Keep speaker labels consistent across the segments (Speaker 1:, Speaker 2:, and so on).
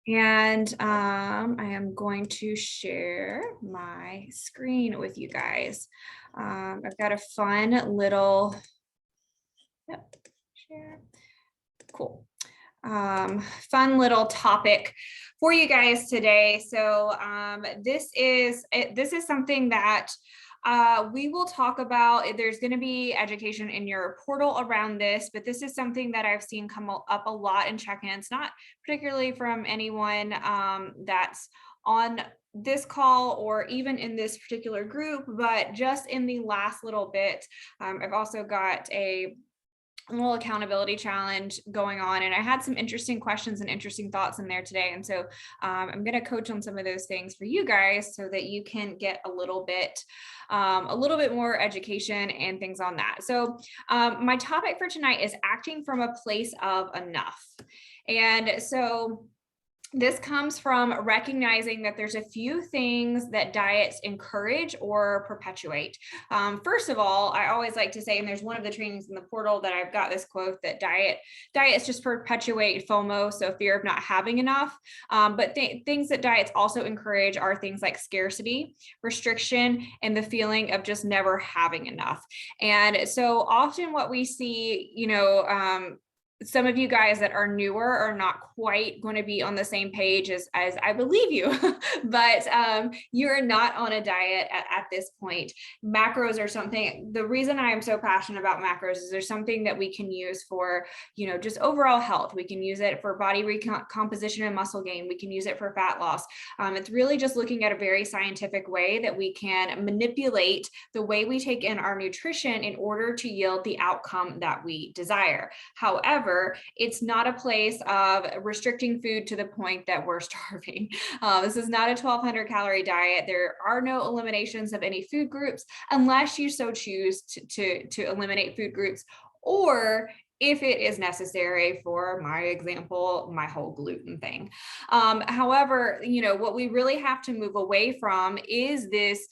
Speaker 1: And I am going to share my screen with you guys. I've got a fun little, yep, share, cool. Fun little topic for you guys today. So this is something that we will talk about. There's going to be education in your portal around this, but this is something that I've seen come up a lot in check-ins, not particularly from anyone that's on this call or even in this particular group, but just in the last little bit. I've also got a little accountability challenge going on, and I had some interesting questions and interesting thoughts in there today, and so I'm going to coach on some of those things for you guys so that you can get a little bit more education and things on that. So my topic for tonight is acting from a place of enough. And so this comes from recognizing that there's a few things that diets encourage or perpetuate. First of all, I always like to say, and there's one of the trainings in the portal that I've got this quote that diets just perpetuate FOMO, so fear of not having enough. But things that diets also encourage are things like scarcity, restriction, and the feeling of just never having enough. And so often what we see, some of you guys that are newer are not quite going to be on the same page as I believe you, but you're not on a diet at this point. Macros are something, the reason I am so passionate about macros is there's something that we can use for, just overall health. We can use it for body recomposition and muscle gain. We can use it for fat loss. It's really just looking at a very scientific way that we can manipulate the way we take in our nutrition in order to yield the outcome that we desire. However, it's not a place of restricting food to the point that we're starving. This is not a 1,200 calorie diet. There are no eliminations of any food groups unless you so choose to eliminate food groups, or if it is necessary, for my example, my whole gluten thing. However, what we really have to move away from is this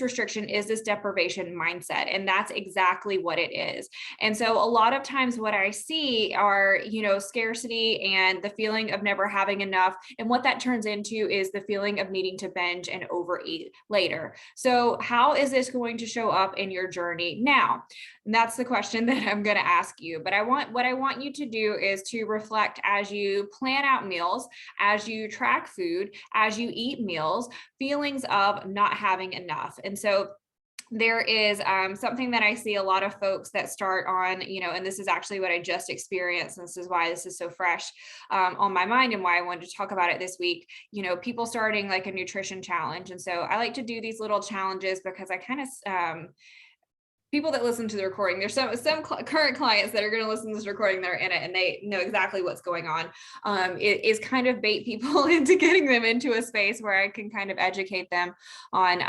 Speaker 1: restriction, is this deprivation mindset. And that's exactly what it is. And so a lot of times what I see are, scarcity and the feeling of never having enough. And what that turns into is the feeling of needing to binge and overeat later. So how is this going to show up in your journey now? And that's the question that I'm going to ask you. But what I want you to do is to reflect as you plan out meals, as you track food, as you eat meals, feelings of not having enough. And so there is something that I see a lot of folks that start on, and this is actually what I just experienced. And this is why this is so fresh on my mind and why I wanted to talk about it this week. People starting like a nutrition challenge. And so I like to do these little challenges because I kind of, people that listen to the recording, there's some current clients that are going to listen to this recording, they're in it and they know exactly what's going on. It is kind of bait people into getting them into a space where I can kind of educate them on,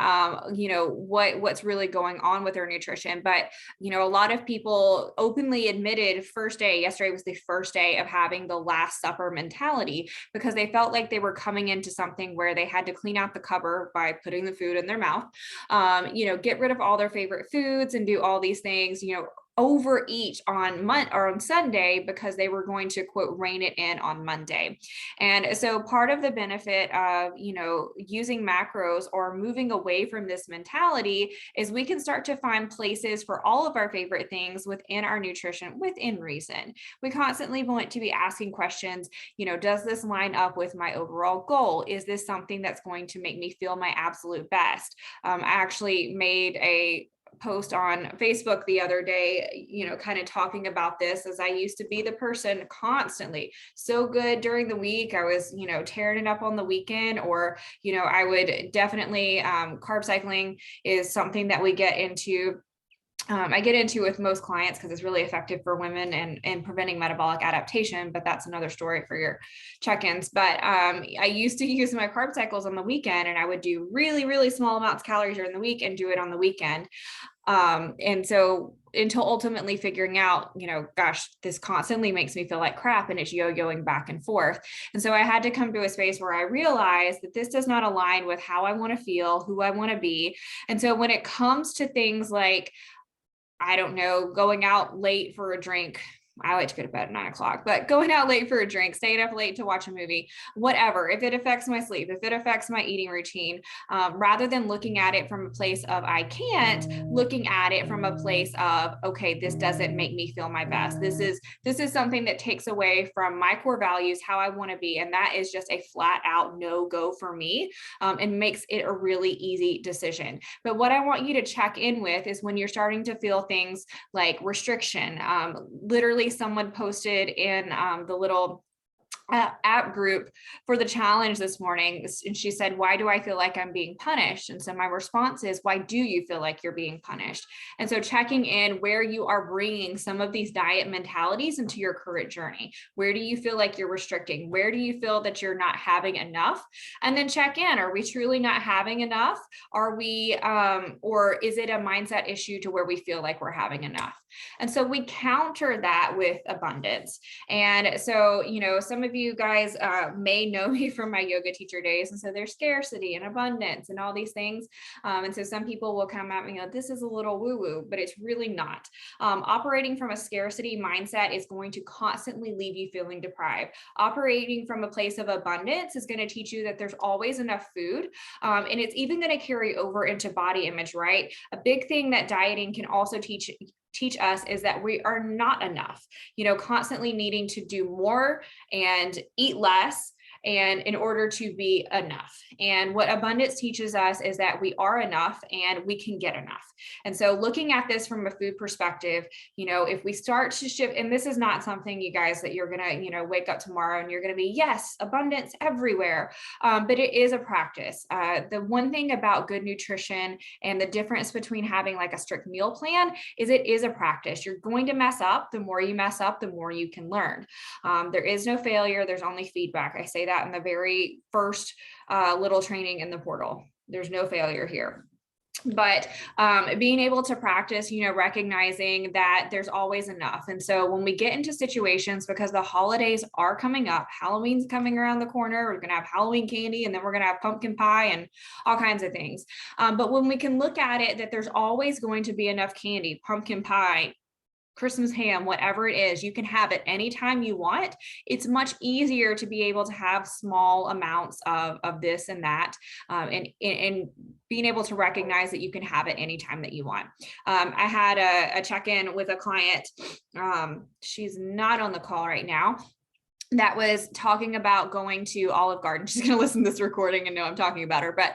Speaker 1: what's really going on with their nutrition. But, a lot of people openly admitted yesterday was the first day of having the Last Supper mentality, because they felt like they were coming into something where they had to clean out the cupboard by putting the food in their mouth, get rid of all their favorite foods and do all these things, overeat on Sunday because they were going to, quote, rein it in on Monday. And so part of the benefit of, using macros or moving away from this mentality is we can start to find places for all of our favorite things within our nutrition within reason. We constantly want to be asking questions, does this line up with my overall goal? Is this something that's going to make me feel my absolute best? I actually made a post on Facebook the other day, kind of talking about this, as I used to be the person constantly so good during the week. I was, tearing it up on the weekend, or, I would definitely, carb cycling is something that we get into. I get into with most clients because it's really effective for women and preventing metabolic adaptation, but that's another story for your check-ins. But I used to use my carb cycles on the weekend, and I would do really, really small amounts of calories during the week and do it on the weekend. And so until ultimately figuring out, gosh, this constantly makes me feel like crap, and it's yo-yoing back and forth. And so I had to come to a space where I realized that this does not align with how I want to feel, who I want to be. And so when it comes to things like, I don't know, going out late for a drink I like to go to bed at 9 o'clock, but going out late for a drink, staying up late to watch a movie, whatever, if it affects my sleep, if it affects my eating routine, rather than looking at it from a place of I can't, looking at it from a place of, okay, this doesn't make me feel my best. This is something that takes away from my core values, how I want to be. And that is just a flat out no go for me, and makes it a really easy decision. But what I want you to check in with is when you're starting to feel things like restriction. Literally someone posted in the little app group for the challenge this morning, and she said, why do I feel like I'm being punished? And so my response is, why do you feel like you're being punished? And so checking in where you are bringing some of these diet mentalities into your current journey. Where do you feel like you're restricting? Where do you feel that you're not having enough? And then check in, are we truly not having enough? Are we or is it a mindset issue to where we feel like we're having enough? And so we counter that with abundance. And so, you know, some of you guys may know me from my yoga teacher days. And so there's scarcity and abundance and all these things. And so some people will come at me and go, this is a little woo-woo, but it's really not. Operating from a scarcity mindset is going to constantly leave you feeling deprived. Operating from a place of abundance is going to teach you that there's always enough food. And it's even going to carry over into body image, right? A big thing that dieting can also teach us is that we are not enough, you know, constantly needing to do more and eat less and in order to be enough. And what abundance teaches us is that we are enough and we can get enough. And so looking at this from a food perspective, you know, if we start to shift, and this is not something, you guys, that you're going to, you know, wake up tomorrow and you're going to be, yes, abundance everywhere. But it is a practice. The one thing about good nutrition and the difference between having like a strict meal plan is it is a practice. You're going to mess up. The more you mess up, the more you can learn. There is no failure. There's only feedback. I say that in the very first little training in the portal. There's no failure here. But being able to practice, you know, recognizing that there's always enough. And so when we get into situations, because the holidays are coming up, Halloween's coming around the corner, we're going to have Halloween candy, and then we're going to have pumpkin pie and all kinds of things. But when we can look at it, that there's always going to be enough candy, pumpkin pie, Christmas ham, whatever it is, you can have it anytime you want. It's much easier to be able to have small amounts of this and that, and being able to recognize that you can have it anytime that you want. I had a check-in with a client. She's not on the call right now, that was talking about going to Olive Garden. She's going to listen to this recording and know I'm talking about her, but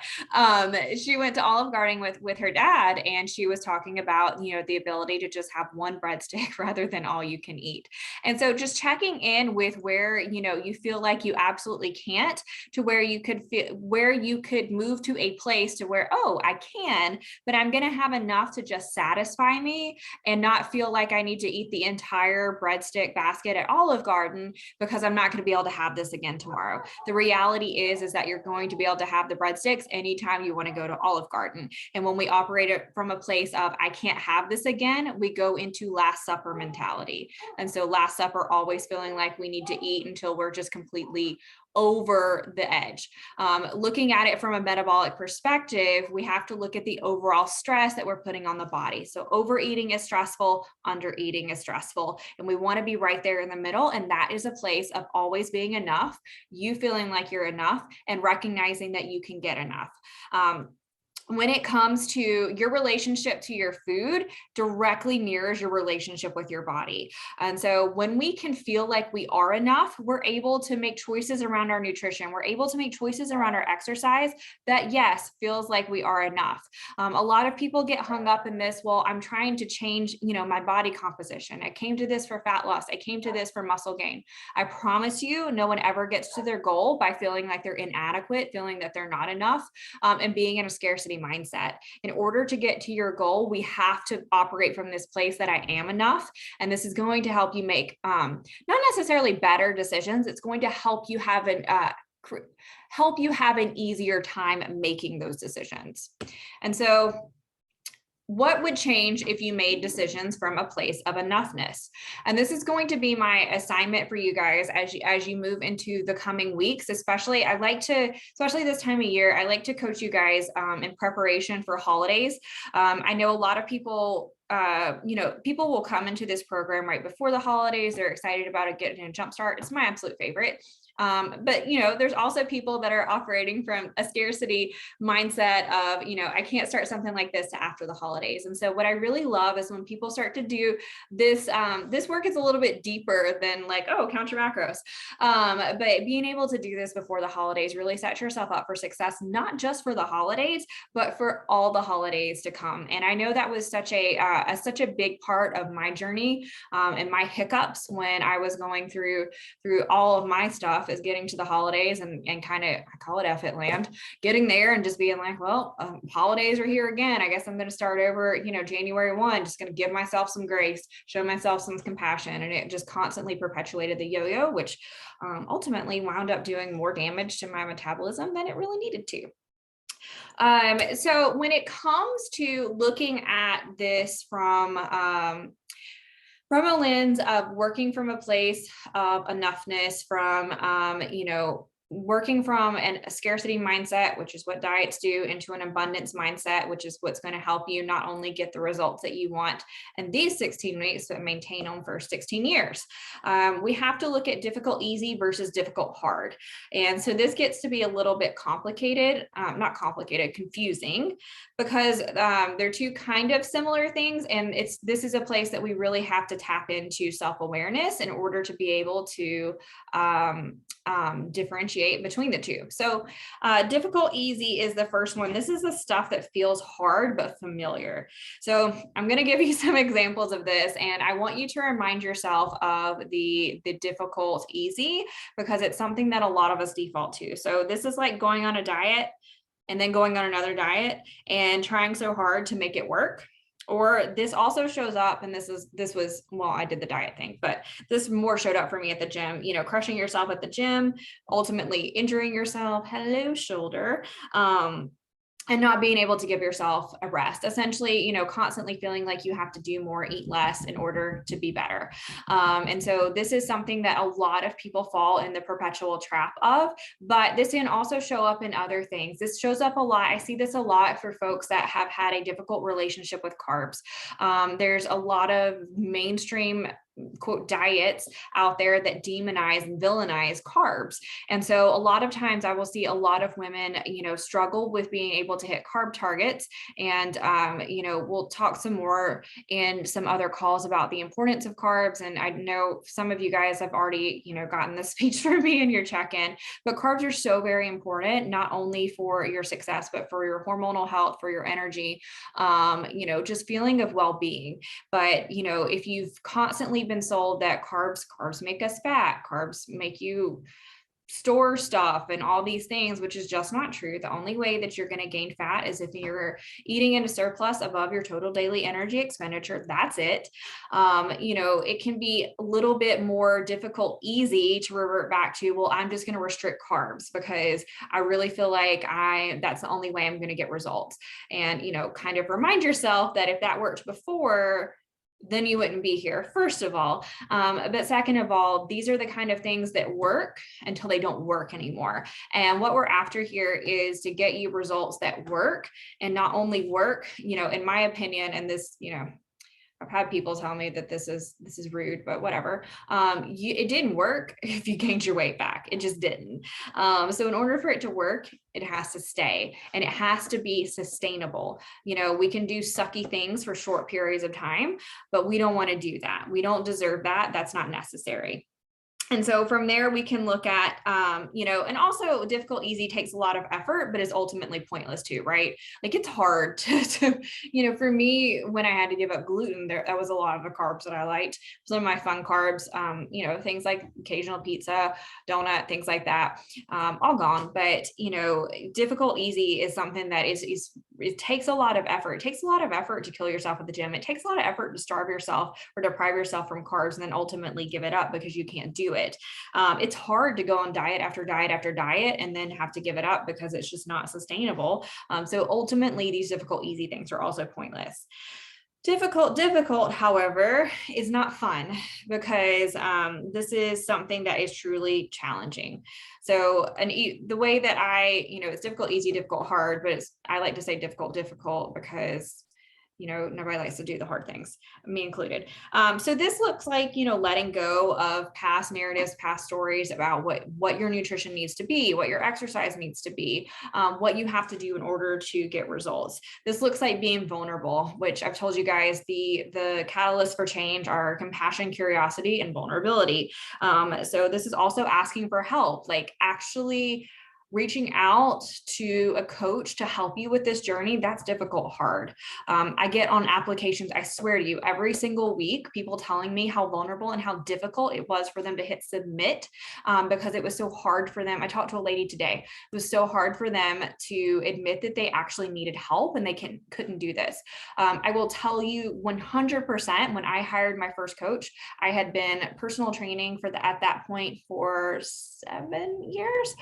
Speaker 1: she went to Olive Garden with her dad, and she was talking about, you know, the ability to just have one breadstick rather than all you can eat. And so just checking in with where, you know, you feel like you absolutely can't, to where you could feel, where you could move to a place to where, oh, I can, but I'm going to have enough to just satisfy me and not feel like I need to eat the entire breadstick basket at Olive Garden because I'm not going to be able to have this again tomorrow. The reality is that you're going to be able to have the breadsticks anytime you want to go to Olive Garden. And when we operate it from a place of, I can't have this again, we go into Last Supper mentality. And so Last Supper, always feeling like we need to eat until we're just completely over the edge. Looking at it from a metabolic perspective, we have to look at the overall stress that we're putting on the body. So overeating is stressful, undereating is stressful, and we want to be right there in the middle. And that is a place of always being enough, you feeling like you're enough, and recognizing that you can get enough. When it comes to your relationship to your food, directly mirrors your relationship with your body. And so when we can feel like we are enough, we're able to make choices around our nutrition. We're able to make choices around our exercise that, yes, feels like we are enough. A lot of people get hung up in this, well, I'm trying to change, you know, my body composition. I came to this for fat loss. I came to this for muscle gain. I promise you, no one ever gets to their goal by feeling like they're inadequate, feeling that they're not enough, and being in a scarcity mindset. In order to get to your goal, we have to operate from this place that I am enough. And this is going to help you make not necessarily better decisions. It's going to help you have an easier time making those decisions. And so what would change if you made decisions from a place of enoughness? And this is going to be my assignment for you guys as you move into the coming weeks, especially especially this time of year, I like to coach you guys in preparation for holidays. I know a lot of people people will come into this program right before the holidays. They're excited about it, getting a jump start. It's my absolute favorite. But there's also people that are operating from a scarcity mindset of, I can't start something like this after the holidays. And so what I really love is when people start to do this, this work is a little bit deeper than like, oh, count your macros. But being able to do this before the holidays really sets yourself up for success, not just for the holidays, but for all the holidays to come. And I know that was such a big part of my journey and my hiccups when I was going through all of my stuff, is getting to the holidays and kind of, I call it F it land, getting there and just being like, well, holidays are here again. I guess I'm going to start over, January 1, just going to give myself some grace, show myself some compassion. And it just constantly perpetuated the yo-yo, which ultimately wound up doing more damage to my metabolism than it really needed to. So when it comes to looking at this from a lens of working from a place of enoughness, from, working from a scarcity mindset, which is what diets do, into an abundance mindset, which is what's going to help you not only get the results that you want in these 16 weeks, but maintain them for 16 years. We have to look at difficult, easy versus difficult, hard. And so this gets to be a little bit complicated, not complicated, confusing, because they're two kind of similar things. And this is a place that we really have to tap into self-awareness in order to be able to differentiate between the two. So difficult, easy is the first one. This is the stuff that feels hard but familiar. So I'm going to give you some examples of this, and I want you to remind yourself of the difficult, easy, because it's something that a lot of us default to. So this is like going on a diet and then going on another diet and trying so hard to make it work. Or this also shows up, and this was, well, I did the diet thing, but this more showed up for me at the gym, crushing yourself at the gym, ultimately injuring yourself, hello shoulder, and not being able to give yourself a rest, essentially, constantly feeling like you have to do more, eat less in order to be better. And so this is something that a lot of people fall in the perpetual trap of, but this can also show up in other things. This shows up a lot. I see this a lot for folks that have had a difficult relationship with carbs. There's a lot of mainstream quote diets out there that demonize and villainize carbs. And so a lot of times I will see a lot of women, struggle with being able to hit carb targets. And, we'll talk some more in some other calls about the importance of carbs. And I know some of you guys have already, gotten the speech from me in your check-in, but carbs are so very important, not only for your success, but for your hormonal health, for your energy, just feeling of well-being. But, if you've constantly been sold that carbs make us fat, carbs make you store stuff and all these things, which is just not true. The only way that you're going to gain fat is if you're eating in a surplus above your total daily energy expenditure. That's it. It can be a little bit more difficult, easy to revert back to, well, I'm just going to restrict carbs because I really feel like that's the only way I'm going to get results. And, kind of remind yourself that if that worked before, then you wouldn't be here, first of all. But second of all, these are the kind of things that work until they don't work anymore. And what we're after here is to get you results that work, and not only work, in my opinion, and this, I've had people tell me that this is rude, but whatever. It didn't work if you gained your weight back. It just didn't. So in order for it to work, it has to stay, and it has to be sustainable. We can do sucky things for short periods of time, but we don't want to do that. We don't deserve that. That's not necessary. And so from there, we can look at, and also difficult, easy takes a lot of effort, but is ultimately pointless too, right? Like it's hard to for me, when I had to give up gluten, that was a lot of the carbs that I liked. Some of my fun carbs, things like occasional pizza, donut, things like that, all gone. But, difficult, easy is something that it takes a lot of effort. It takes a lot of effort to kill yourself at the gym. It takes a lot of effort to starve yourself or deprive yourself from carbs and then ultimately give it up because you can't do it. It's hard to go on diet after diet after diet and then have to give it up because it's just not sustainable. So ultimately, these difficult, easy things are also pointless. Difficult, however, is not fun because this is something that is truly challenging. So, and the way that it's difficult, easy, difficult, hard, but I like to say difficult because nobody likes to do the hard things, me included. So this looks like, letting go of past narratives, past stories about what your nutrition needs to be, what your exercise needs to be, what you have to do in order to get results. This looks like being vulnerable, which I've told you guys, the catalysts for change are compassion, curiosity, and vulnerability. So this is also asking for help, like actually reaching out to a coach to help you with this journey. That's difficult, hard. I get on applications, I swear to you, every single week, people telling me how vulnerable and how difficult it was for them to hit submit because it was so hard for them. I talked to a lady today. It was so hard for them to admit that they actually needed help and they couldn't do this. I will tell you 100%, when I hired my first coach, I had been personal training at that point for 7 years.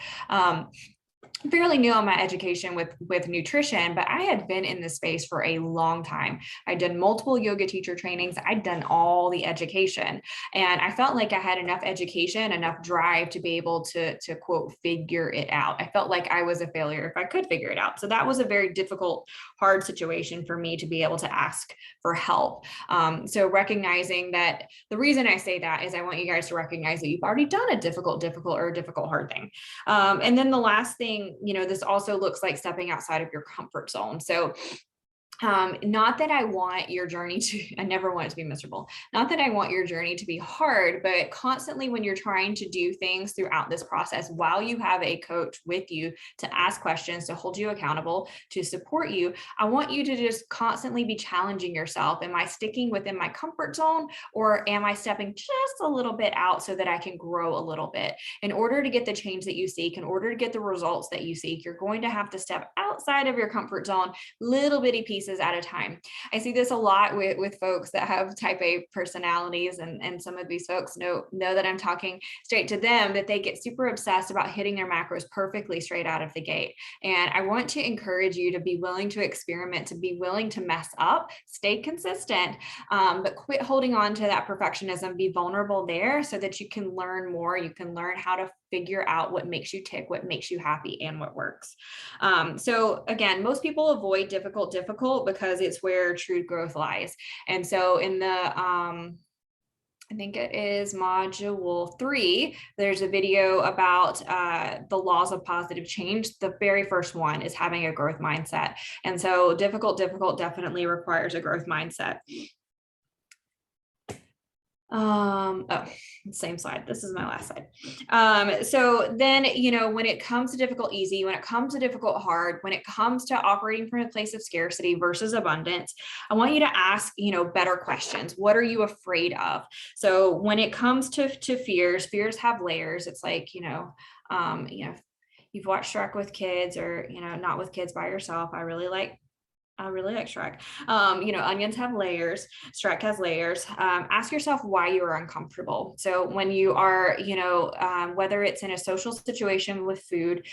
Speaker 1: Fairly new on my education with nutrition, but I had been in this space for a long time. I'd done multiple yoga teacher trainings. I'd done all the education, and I felt like I had enough education, enough drive to be able to quote, figure it out. I felt like I was a failure if I could figure it out. So that was a very difficult, hard situation for me to be able to ask for help. So recognizing that, the reason I say that is I want you guys to recognize that you've already done a difficult, hard thing. And then the last thing, this also looks like stepping outside of your comfort zone. So not that I want your journey I never want it to be miserable. Not that I want your journey to be hard, but constantly when you're trying to do things throughout this process, while you have a coach with you to ask questions, to hold you accountable, to support you, I want you to just constantly be challenging yourself. Am I sticking within my comfort zone, or am I stepping just a little bit out so that I can grow a little bit? In order to get the change that you seek, in order to get the results that you seek, you're going to have to step outside of your comfort zone, little bitty pieces at a time. I see this a lot with folks that have type A personalities, and some of these folks know that I'm talking straight to them, that they get super obsessed about hitting their macros perfectly straight out of the gate. And I want to encourage you to be willing to experiment, to be willing to mess up, stay consistent, but quit holding on to that perfectionism, be vulnerable there so that you can learn more. You can learn how to figure out what makes you tick, what makes you happy, and what works. So again, most people avoid difficult because it's where true growth lies. And so in the I think it is module 3, there's a video about the laws of positive change. The very first one is having a growth mindset. And so difficult definitely requires a growth mindset. Same slide. This is my last slide. So then, when it comes to difficult, easy, when it comes to difficult, hard, when it comes to operating from a place of scarcity versus abundance, I want you to ask, better questions. What are you afraid of? So when it comes to fears have layers. It's like, you've watched Shrek with kids, or, not with kids, by yourself. I really like Shrek. Onions have layers. Shrek has layers. Ask yourself why you are uncomfortable. So when you are, whether it's in a social situation with food,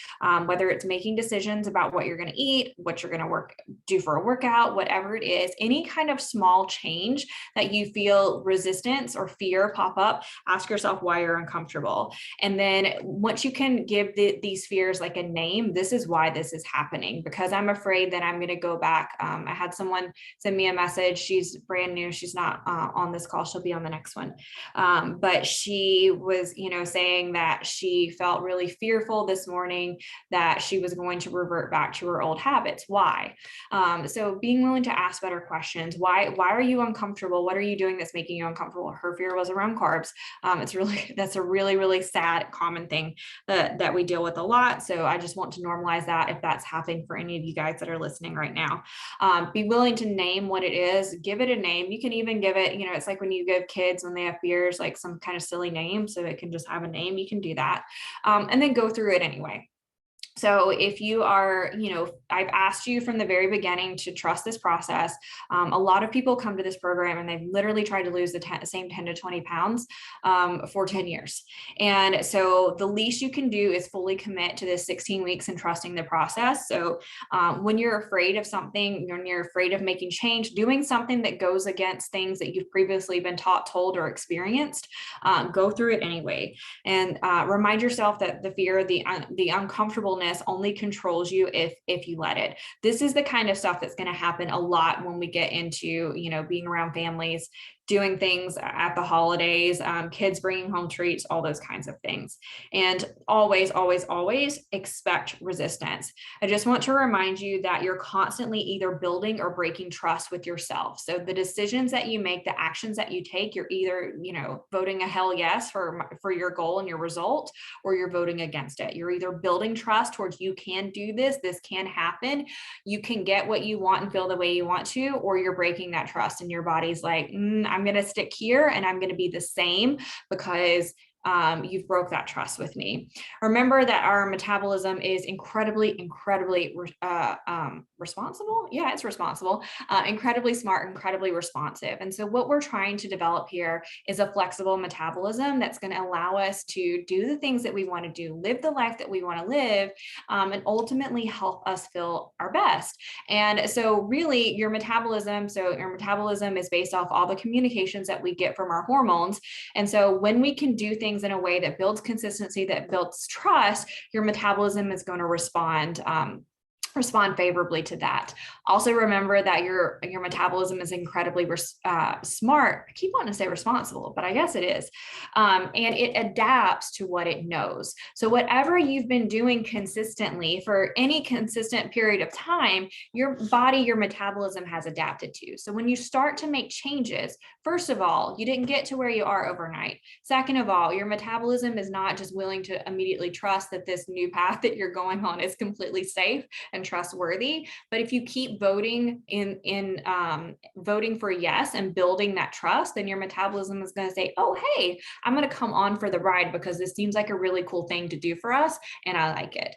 Speaker 1: whether it's making decisions about what you're going to eat, what you're going to do for a workout, whatever it is, any kind of small change that you feel resistance or fear pop up, ask yourself why you're uncomfortable. And then once you can give these fears like a name, this is why this is happening, because I'm afraid that I'm going to go back. I had someone send me a message. She's brand new. She's not on this call. She'll be on the next one. But she was, saying that she felt really fearful this morning that she was going to revert back to her old habits. Why? So being willing to ask better questions. Why are you uncomfortable? What are you doing that's making you uncomfortable? Her fear was around carbs. That's a really, really sad, common thing that we deal with a lot. So I just want to normalize that if that's happening for any of you guys that are listening right now. Be willing to name what it is, give it a name. You can even give it, it's like when you give kids, when they have fears, like some kind of silly name, so it can just have a name. You can do that. And then go through it anyway. So if you are, I've asked you from the very beginning to trust this process. A lot of people come to this program and they've literally tried to lose the same 10 to 20 pounds for 10 years. And so the least you can do is fully commit to this 16 weeks and trusting the process. So when you're afraid of something, when you're afraid of making change, doing something that goes against things that you've previously been taught, told, or experienced, go through it anyway. And remind yourself that the fear, the uncomfortableness mindfulness only controls you if you let it. This is the kind of stuff that's going to happen a lot when we get into, being around families, doing things at the holidays, kids bringing home treats, all those kinds of things. And always, always, always expect resistance. I just want to remind you that you're constantly either building or breaking trust with yourself. So the decisions that you make, the actions that you take, you're either, voting a hell yes for your goal and your result, or you're voting against it. You're either building trust towards you can do this can happen, you can get what you want and feel the way you want to, or you're breaking that trust and your body's like, I'm going to stick here and I'm going to be the same because you've broke that trust with me. Remember that our metabolism is incredibly responsible. Yeah, it's responsible, incredibly smart, incredibly responsive. And so what we're trying to develop here is a flexible metabolism that's going to allow us to do the things that we want to do, live the life that we want to live, and ultimately help us feel our best. And so really your metabolism is based off all the communications that we get from our hormones. And so when we can do things in a way that builds consistency, that builds trust, your metabolism is going to respond favorably to that. Also remember that your metabolism is incredibly smart. I keep wanting to say responsible, but I guess it is. And it adapts to what it knows. So whatever you've been doing consistently for any consistent period of time, your body, your metabolism has adapted to. So when you start to make changes, first of all, you didn't get to where you are overnight. Second of all, your metabolism is not just willing to immediately trust that this new path that you're going on is completely safe and trustworthy. But if you keep voting voting for yes and building that trust, then your metabolism is going to say, oh, hey, I'm going to come on for the ride because this seems like a really cool thing to do for us and I like it.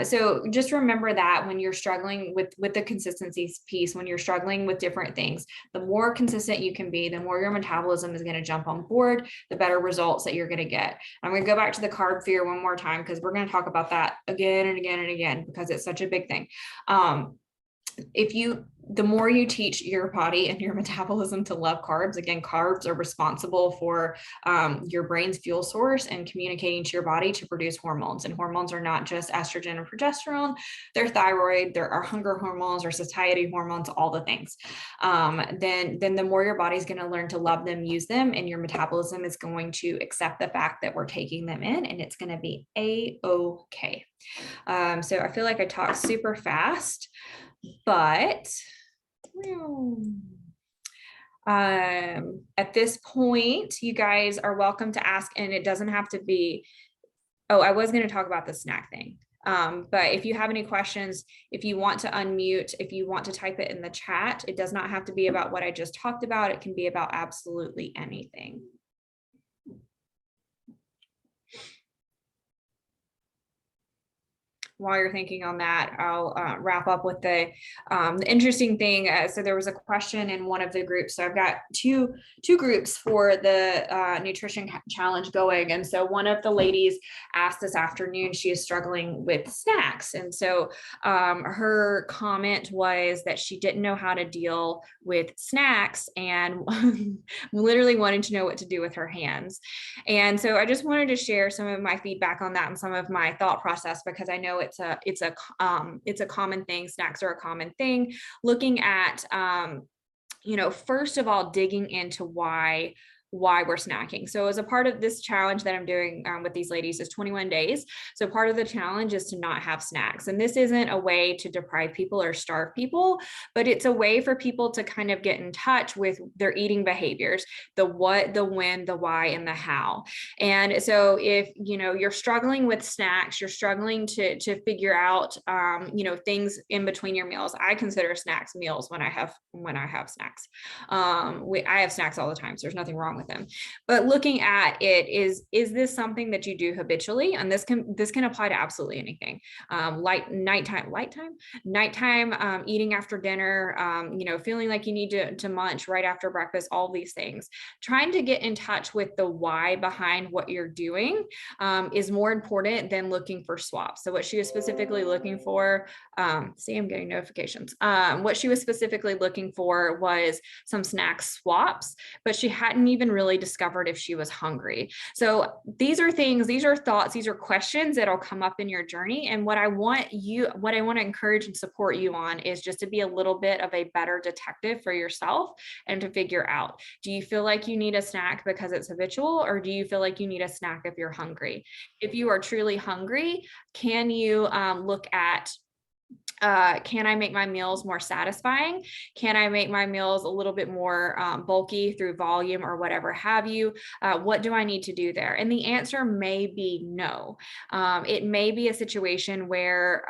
Speaker 1: So just remember that when you're struggling with the consistency piece, when you're struggling with different things, the more consistent you can be, the more your metabolism is going to jump on board, the better results that you're going to get. I'm going to go back to the carb fear one more time because we're going to talk about that again and again and again because it's such a big thing. The more you teach your body and your metabolism to love carbs, again, carbs are responsible for your brain's fuel source and communicating to your body to produce hormones. And hormones are not just estrogen and progesterone, they're thyroid, there are hunger hormones or satiety hormones, all the things. Then the more your body's going to learn to love them, use them, and your metabolism is going to accept the fact that we're taking them in, and it's going to be A-okay. So I feel like I talk super fast, but at this point, you guys are welcome to ask, and it doesn't have to be, I was going to talk about the snack thing. But if you have any questions, if you want to unmute, if you want to type it in the chat, it does not have to be about what I just talked about. It can be about absolutely anything. While you're thinking on that, I'll wrap up with the interesting thing. So there was a question in one of the groups. So I've got two groups for the nutrition challenge going. And so one of the ladies asked this afternoon, she is struggling with snacks. And so her comment was that she didn't know how to deal with snacks and literally wanting to know what to do with her hands. And so I just wanted to share some of my feedback on that and some of my thought process, because I know it's a common thing. Snacks are a common thing. Looking at, first of all, digging into why we're snacking. So as a part of this challenge that I'm doing with these ladies is 21 days. So part of the challenge is to not have snacks. And this isn't a way to deprive people or starve people, but it's a way for people to kind of get in touch with their eating behaviors, the what, the when, the why, and the how. And so if, you're struggling with snacks, you're struggling to figure out, things in between your meals. I consider snacks meals when I have snacks. I have snacks all the time, so there's nothing wrong with them. But looking at it is this something that you do habitually? And this can apply to absolutely anything. Nighttime eating after dinner, feeling like you need to munch right after breakfast, all these things. Trying to get in touch with the why behind what you're doing is more important than looking for swaps. So what she was specifically looking for, see, I'm getting notifications. What she was specifically looking for was some snack swaps, but she hadn't even even really discovered if she was hungry. So these are things, these are thoughts, these are questions that'll come up in your journey. And what I want to encourage and support you on is just to be a little bit of a better detective for yourself and to figure out, do you feel like you need a snack because it's habitual, or do you feel like you need a snack if you're hungry? If you are truly hungry, can you look at, can I make my meals more satisfying? Can I make my meals a little bit more bulky through volume or whatever have you? What do I need to do there? And the answer may be no. It may be a situation where,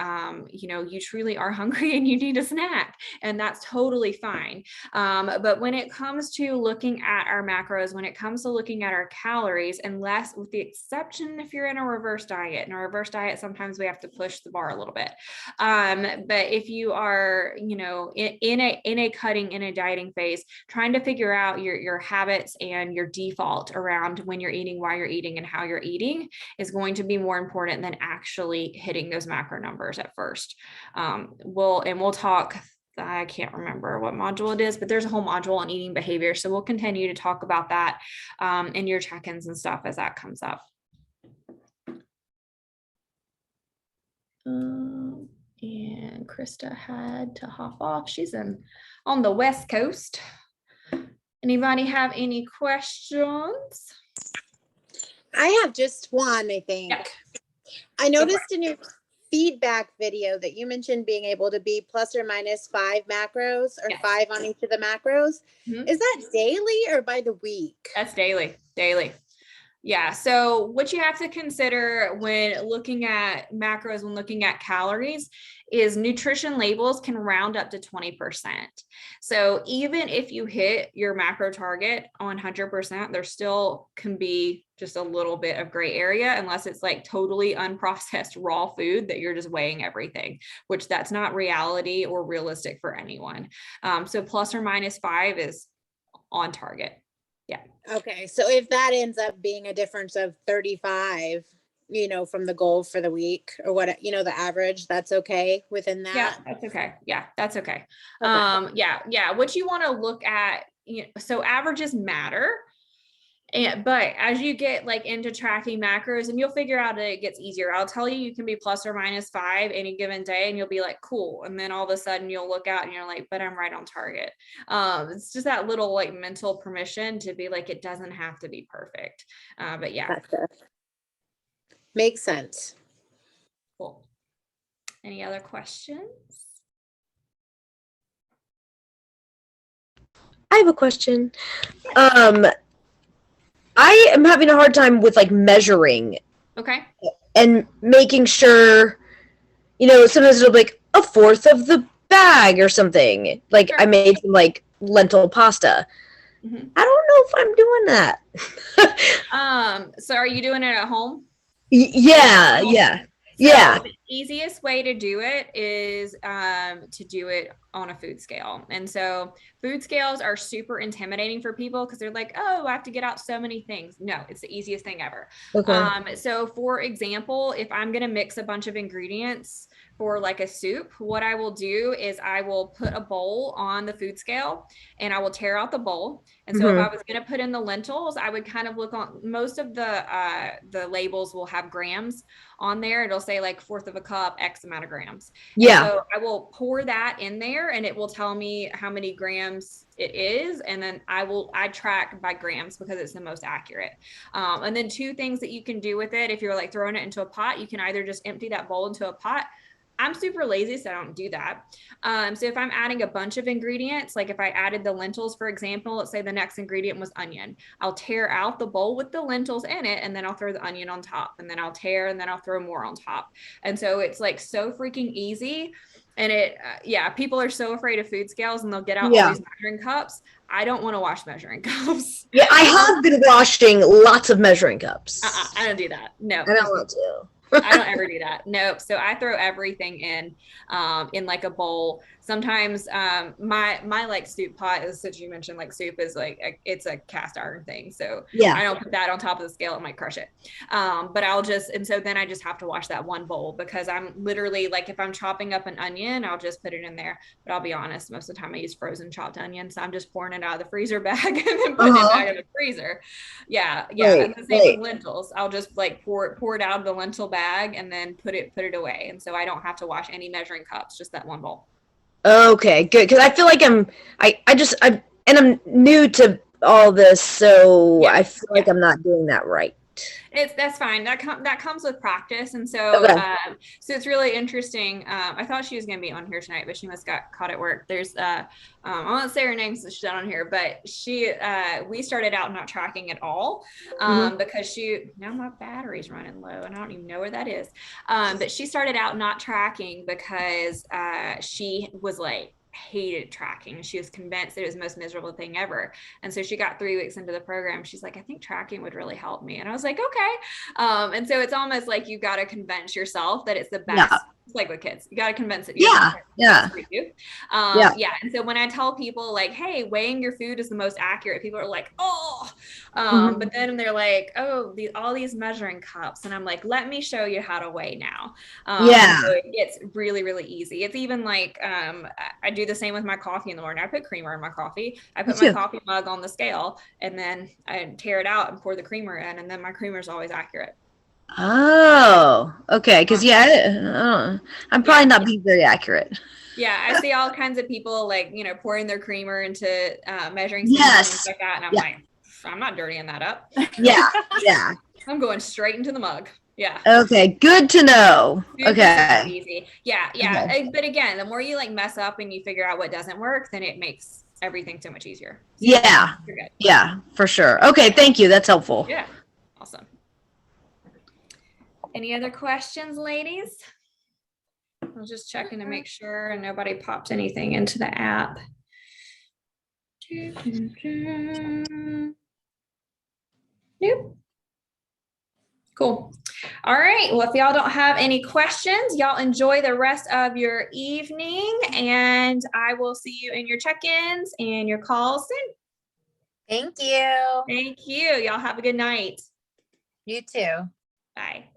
Speaker 1: you truly are hungry and you need a snack, and that's totally fine. But when it comes to looking at our macros, when it comes to looking at our calories, unless, with the exception if you're in a reverse diet, in a reverse diet, sometimes we have to push the bar a little bit. But if you are, in a cutting, in a dieting phase, trying to figure out your habits and your default around when you're eating, why you're eating, and how you're eating is going to be more important than actually hitting those macro numbers at first. We'll talk. I can't remember what module it is, but there's a whole module on eating behavior. So we'll continue to talk about that in your check-ins and stuff as that comes up. And Krista had to hop off. She's on the West Coast. Anybody have any questions?
Speaker 2: I have just one, I think.
Speaker 1: Yeah.
Speaker 2: I noticed in your feedback video that you mentioned being able to be plus or minus 5 macros, or 5 on each of the macros. Mm-hmm. Is that daily or by the week?
Speaker 1: That's daily. Yeah. So what you have to consider when looking at macros, when looking at calories, is nutrition labels can round up to 20%. So even if you hit your macro target on 100%, there still can be just a little bit of gray area, unless it's like totally unprocessed raw food that you're just weighing everything, which that's not reality or realistic for anyone. So plus or minus 5 is on target. Yeah.
Speaker 2: Okay. So if that ends up being a difference of 35, from the goal for the week, or what, the average, that's okay within that?
Speaker 1: Yeah, that's okay. Yeah, that's okay. Yeah. What you want to look at, so averages matter. But as you get like into tracking macros, and you'll figure out that it gets easier. I'll tell you can be plus or minus 5 any given day, and you'll be like, cool. And then all of a sudden you'll look out and you're like, but I'm right on target. It's just that little like mental permission to be like, it doesn't have to be perfect. But yeah.
Speaker 2: Gotcha. Makes sense.
Speaker 1: Cool. Any other questions?
Speaker 3: I have a question. I am having a hard time with like measuring.
Speaker 1: Okay.
Speaker 3: And making sure, sometimes it'll be like a fourth of the bag or something. Like sure. I made some like lentil pasta. Mm-hmm. I don't know if I'm doing
Speaker 1: that. So are you doing it at home?
Speaker 3: Yeah. So
Speaker 1: the easiest way to do it is to do it on a food scale. And so food scales are super intimidating for people because they're like, oh, I have to get out so many things. No, it's the easiest thing ever. Okay. So for example, if I'm going to mix a bunch of ingredients for like a soup, what I will do is I will put a bowl on the food scale and I will tear out the bowl. And so if I was going to put in the lentils, I would kind of look on, most of the labels will have grams on there. It'll say like fourth of a cup, X amount of grams. Yeah. And so I will pour that in there and it will tell me how many grams it is. And then I track by grams because it's the most accurate. And then 2 things that you can do with it. If you're like throwing it into a pot, you can either just empty that bowl into a pot. I'm super lazy, so I don't do that. So if I'm adding a bunch of ingredients, like if I added the lentils, for example, let's say the next ingredient was onion, I'll tear out the bowl with the lentils in it, and then I'll throw the onion on top, and then I'll tear, and then I'll throw more on top. And so it's like so freaking easy. And people are so afraid of food scales and they'll get out all these measuring cups. I don't want to wash measuring cups.
Speaker 3: Yeah, I have been washing lots of measuring cups.
Speaker 1: I don't do that. No.
Speaker 3: I don't want to.
Speaker 1: I don't ever do that. Nope. So I throw everything in like a bowl. Sometimes my like soup pot is, since you mentioned like soup is like it's a cast iron thing. So
Speaker 3: Yeah.
Speaker 1: I don't put that on top of the scale. It might crush it. But I'll just, and so then I just have to wash that one bowl because I'm literally like, if I'm chopping up an onion, I'll just put it in there. But I'll be honest, most of the time I use frozen chopped onions. So I'm just pouring it out of the freezer bag and then putting it back in the freezer. Yeah. Yeah.
Speaker 3: Right,
Speaker 1: And the same
Speaker 3: right.
Speaker 1: with lentils. I'll just like pour it out of the lentil bag and then put it away. And so I don't have to wash any measuring cups, just that one bowl.
Speaker 3: Okay, good. Because I feel like I'm new to all this, so
Speaker 1: Yeah,
Speaker 3: I feel like I'm not doing that right.
Speaker 1: That's fine. That comes with practice, and so
Speaker 3: Okay.
Speaker 1: so it's really interesting. I thought she was going to be on here tonight, but she must got caught at work. There's I won't say her name since she's not on here, but we started out not tracking at all because now my battery's running low and I don't even know where that is. But she started out not tracking because she was like hated tracking. She was convinced it was the most miserable thing ever. And so she got 3 weeks into the program. She's like, I think tracking would really help me. And I was like, okay. And so it's almost like you got to convince yourself that it's the best.
Speaker 3: Yeah.
Speaker 1: It's like with kids, you got to convince it.
Speaker 3: Yeah. Yeah.
Speaker 1: And so when I tell people like, hey, weighing your food is the most accurate, people are like, oh, but then they're like, oh, all these measuring cups. And I'm like, let me show you how to weigh now. So it gets really, really easy. It's even like, I do the same with my coffee in the morning. I put creamer in my coffee. I put my coffee mug on the scale and then I tear it out and pour the creamer in, and then my creamer is always accurate.
Speaker 3: Oh, okay. Because I'm probably not being very accurate.
Speaker 1: Yeah, I see all kinds of people like, pouring their creamer into measuring
Speaker 3: spoons and
Speaker 1: things like that. And I'm like, I'm not dirtying that up.
Speaker 3: Yeah. Yeah.
Speaker 1: I'm going straight into the mug. Yeah.
Speaker 3: Okay. Good to know. Okay.
Speaker 1: Easy. Yeah. Yeah. Okay. But again, the more you like mess up and you figure out what doesn't work, then it makes everything so much easier. So
Speaker 3: yeah.
Speaker 1: You're good.
Speaker 3: Yeah, for sure. Okay. Thank you. That's helpful.
Speaker 1: Yeah. Awesome. Any other questions, ladies? I was just checking to make sure and nobody popped anything into the app. Nope. Cool. All right. Well, if y'all don't have any questions, y'all enjoy the rest of your evening, and I will see you in your check-ins and your calls soon.
Speaker 2: Thank you.
Speaker 1: Thank you. Y'all have a good night.
Speaker 2: You too.
Speaker 1: Bye.